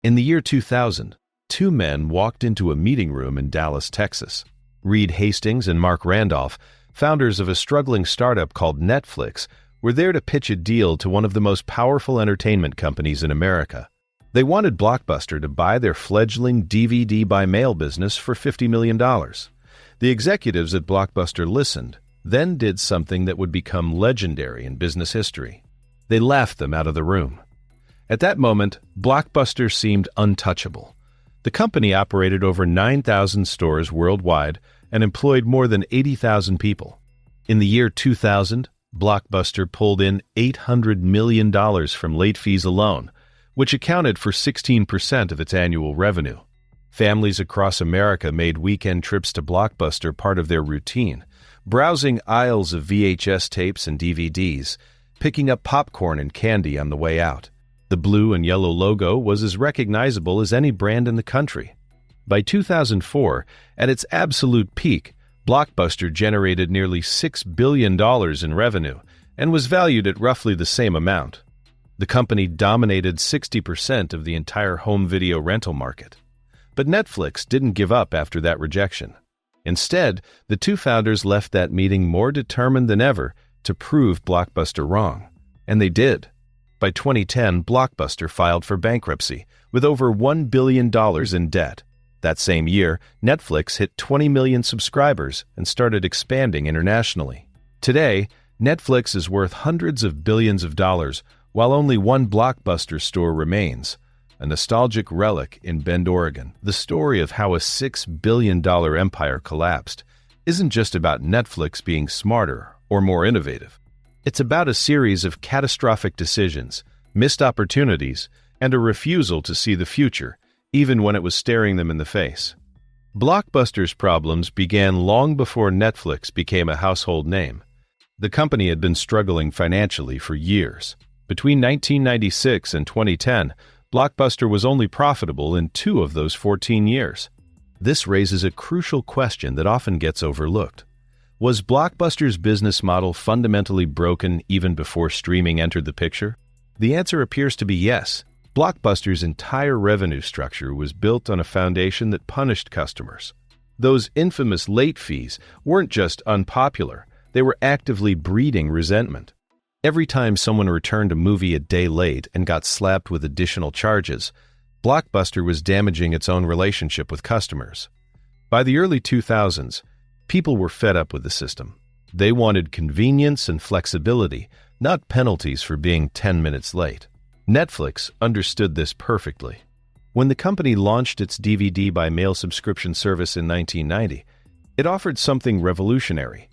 In the year 2000, two men walked into a meeting room in Dallas, Texas. Reed Hastings and Mark Randolph, founders of a struggling startup called Netflix, were there to pitch a deal to one of the most powerful entertainment companies in America. They wanted Blockbuster to buy their fledgling DVD by mail business for $50 million. The executives at Blockbuster listened, then did something that would become legendary in business history. They laughed them out of the room. At that moment, Blockbuster seemed untouchable. The company operated over 9,000 stores worldwide and employed more than 80,000 people. In the year 2000, Blockbuster pulled in $800 million from late fees alone, which accounted for 16% of its annual revenue. Families across America made weekend trips to Blockbuster part of their routine, browsing aisles of VHS tapes and DVDs, picking up popcorn and candy on the way out. The blue and yellow logo was as recognizable as any brand in the country. By 2004, at its absolute peak, Blockbuster generated nearly $6 billion in revenue and was valued at roughly the same amount. The company dominated 60% of the entire home video rental market. But Netflix didn't give up after that rejection. Instead, the two founders left that meeting more determined than ever to prove Blockbuster wrong. And they did. By 2010, Blockbuster filed for bankruptcy with over $1 billion in debt. That same year, Netflix hit 20 million subscribers and started expanding internationally. Today, Netflix is worth hundreds of billions of dollars, while only one Blockbuster store remains, a nostalgic relic in Bend, Oregon. The story of how a $6 billion empire collapsed isn't just about Netflix being smarter or more innovative. It's about a series of catastrophic decisions, missed opportunities, and a refusal to see the future, even when it was staring them in the face. Blockbuster's problems began long before Netflix became a household name. The company had been struggling financially for years. Between 1996 and 2010, Blockbuster was only profitable in 2 of those 14 years. This raises a crucial question that often gets overlooked. Was Blockbuster's business model fundamentally broken even before streaming entered the picture? The answer appears to be yes. Blockbuster's entire revenue structure was built on a foundation that punished customers. Those infamous late fees weren't just unpopular, they were actively breeding resentment. Every time someone returned a movie a day late and got slapped with additional charges, Blockbuster was damaging its own relationship with customers. By the early 2000s, people were fed up with the system. They wanted convenience and flexibility, not penalties for being 10 minutes late. Netflix understood this perfectly. When the company launched its DVD by mail subscription service in 1990, it offered something revolutionary: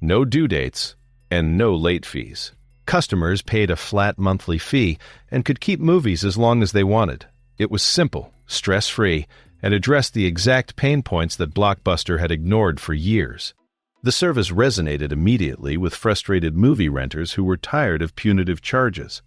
no due dates and no late fees. Customers paid a flat monthly fee and could keep movies as long as they wanted. It was simple, stress-free, and addressed the exact pain points that Blockbuster had ignored for years. The service resonated immediately with frustrated movie renters who were tired of punitive charges.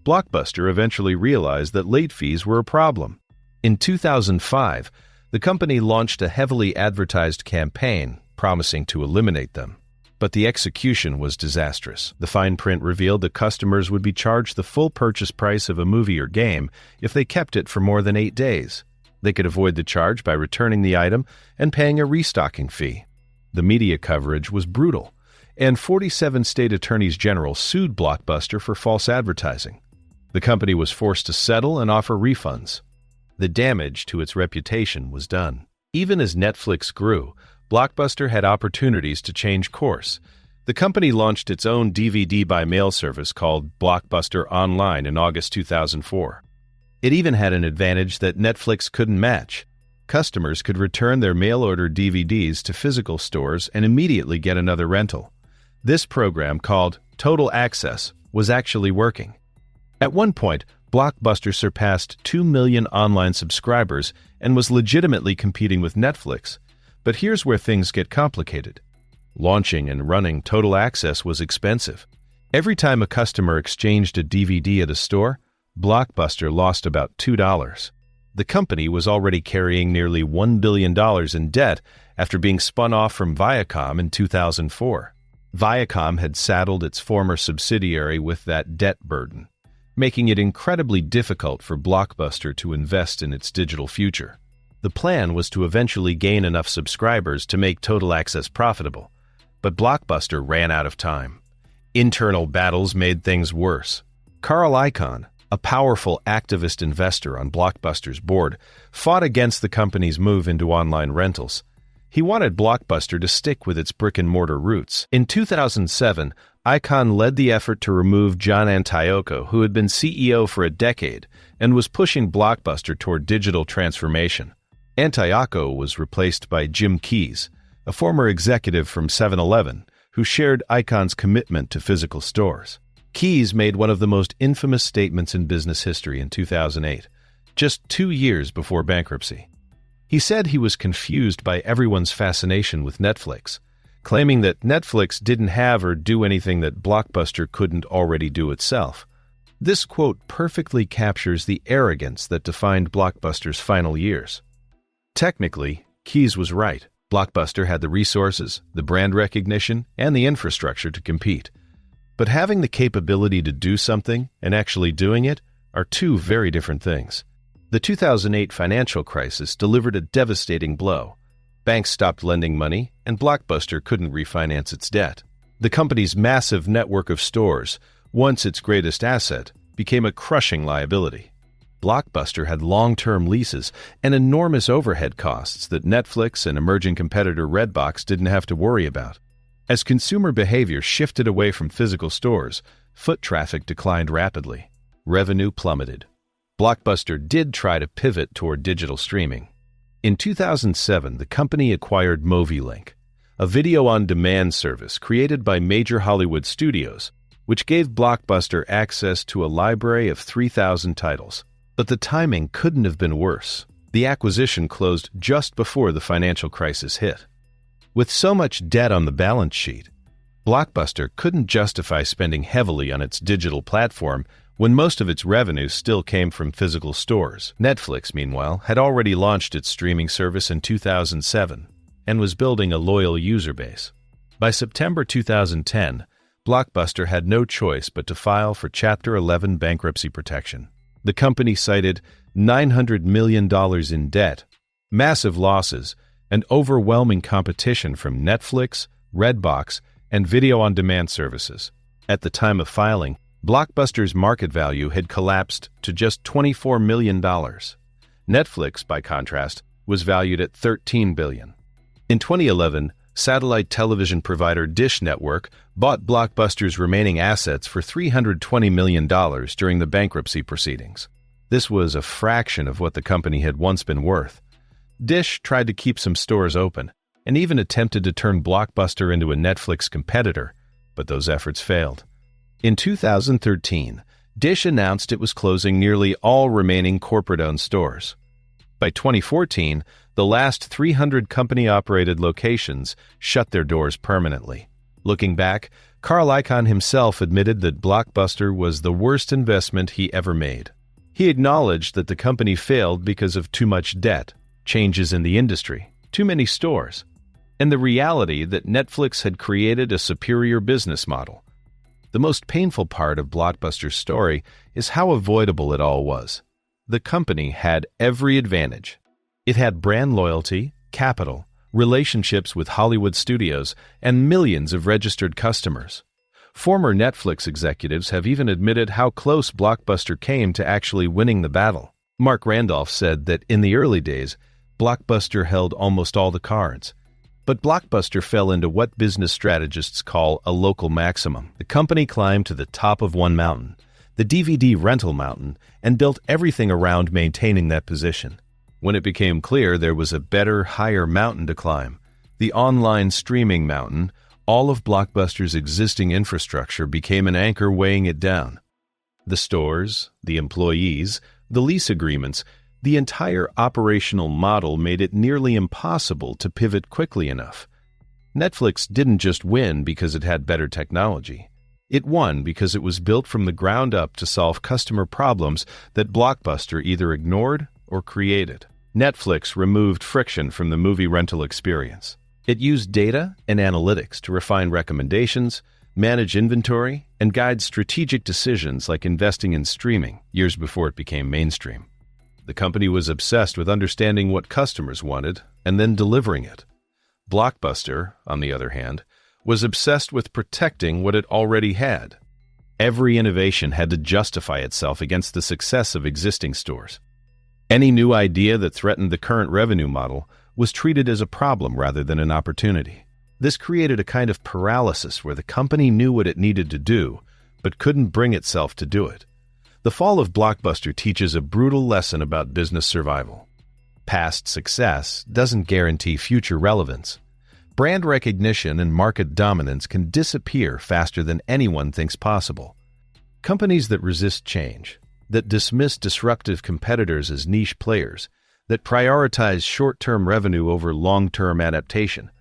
Blockbuster eventually realized that late fees were a problem. In 2005, the company launched a heavily advertised campaign promising to eliminate them. But the execution was disastrous. The fine print revealed that customers would be charged the full purchase price of a movie or game if they kept it for more than 8 days. They could avoid the charge by returning the item and paying a restocking fee. The media coverage was brutal, and 47 state attorneys general sued Blockbuster for false advertising. The company was forced to settle and offer refunds. The damage to its reputation was done. Even as Netflix grew, Blockbuster had opportunities to change course. The company launched its own DVD by mail service called Blockbuster Online in August 2004. It even had an advantage that Netflix couldn't match. Customers could return their mail-order DVDs to physical stores and immediately get another rental. This program, called Total Access, was actually working. At one point, Blockbuster surpassed 2 million online subscribers and was legitimately competing with Netflix. But here's where things get complicated. Launching and running Total Access was expensive. Every time a customer exchanged a DVD at a store, Blockbuster lost about $2. The company was already carrying nearly $1 billion in debt after being spun off from Viacom in 2004. Viacom had saddled its former subsidiary with that debt burden. making it incredibly difficult for Blockbuster to invest in its digital future. The plan was to eventually gain enough subscribers to make Total Access profitable, but Blockbuster ran out of time. Internal battles made things worse. Carl Icahn, a powerful activist investor on Blockbuster's board, fought against the company's move into online rentals. He wanted Blockbuster to stick with its brick-and-mortar roots. In 2007, Icahn led the effort to remove John Antioco, who had been CEO for a decade and was pushing Blockbuster toward digital transformation. Antioco was replaced by Jim Keyes, a former executive from 7-Eleven, who shared Icahn's commitment to physical stores. Keyes made one of the most infamous statements in business history in 2008, just 2 years before bankruptcy. He said he was confused by everyone's fascination with Netflix, claiming that Netflix didn't have or do anything that Blockbuster couldn't already do itself. This quote perfectly captures the arrogance that defined Blockbuster's final years. Technically, Keyes was right. Blockbuster had the resources, the brand recognition, and the infrastructure to compete. But having the capability to do something and actually doing it are two very different things. The 2008 financial crisis delivered a devastating blow. Banks stopped lending money, and Blockbuster couldn't refinance its debt. The company's massive network of stores, once its greatest asset, became a crushing liability. Blockbuster had long-term leases and enormous overhead costs that Netflix and emerging competitor Redbox didn't have to worry about. As consumer behavior shifted away from physical stores, foot traffic declined rapidly. Revenue plummeted. Blockbuster did try to pivot toward digital streaming. In 2007, the company acquired MovieLink, a video-on-demand service created by major Hollywood studios, which gave Blockbuster access to a library of 3,000 titles. But the timing couldn't have been worse. The acquisition closed just before the financial crisis hit. With so much debt on the balance sheet, Blockbuster couldn't justify spending heavily on its digital platform when most of its revenue still came from physical stores. Netflix, meanwhile, had already launched its streaming service in 2007 and was building a loyal user base. By September 2010, Blockbuster had no choice but to file for Chapter 11 bankruptcy protection. The company cited $900 million in debt, massive losses, and overwhelming competition from Netflix, Redbox, and video-on-demand services. At the time of filing, Blockbuster's market value had collapsed to just $24 million. Netflix, by contrast, was valued at $13 billion. In 2011, satellite television provider Dish Network bought Blockbuster's remaining assets for $320 million during the bankruptcy proceedings. This was a fraction of what the company had once been worth. Dish tried to keep some stores open and even attempted to turn Blockbuster into a Netflix competitor, but those efforts failed. In 2013, Dish announced it was closing nearly all remaining corporate-owned stores. By 2014, the last 300 company-operated locations shut their doors permanently. Looking back, Carl Icahn himself admitted that Blockbuster was the worst investment he ever made. He acknowledged that the company failed because of too much debt, changes in the industry, too many stores, and the reality that Netflix had created a superior business model. The most painful part of Blockbuster's story is how avoidable it all was. The company had every advantage. It had brand loyalty, capital, relationships with Hollywood studios, and millions of registered customers. Former Netflix executives have even admitted how close Blockbuster came to actually winning the battle. Mark Randolph said that in the early days, Blockbuster held almost all the cards. But Blockbuster fell into what business strategists call a local maximum. The company climbed to the top of one mountain, the DVD rental mountain, and built everything around maintaining that position. When it became clear there was a better, higher mountain to climb, the online streaming mountain, all of Blockbuster's existing infrastructure became an anchor weighing it down. The stores, the employees, the lease agreements, the entire operational model made it nearly impossible to pivot quickly enough. Netflix didn't just win because it had better technology. It won because it was built from the ground up to solve customer problems that Blockbuster either ignored or created. Netflix removed friction from the movie rental experience. It used data and analytics to refine recommendations, manage inventory, and guide strategic decisions like investing in streaming years before it became mainstream. The company was obsessed with understanding what customers wanted and then delivering it. Blockbuster, on the other hand, was obsessed with protecting what it already had. Every innovation had to justify itself against the success of existing stores. Any new idea that threatened the current revenue model was treated as a problem rather than an opportunity. This created a kind of paralysis where the company knew what it needed to do, but couldn't bring itself to do it. The fall of Blockbuster teaches a brutal lesson about business survival. Past success doesn't guarantee future relevance. Brand recognition and market dominance can disappear faster than anyone thinks possible. Companies that resist change, that dismiss disruptive competitors as niche players, that prioritize short-term revenue over long-term adaptation,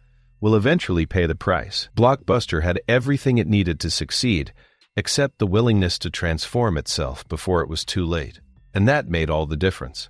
will eventually pay the price. Blockbuster had everything it needed to succeed, except the willingness to transform itself before it was too late. And that made all the difference.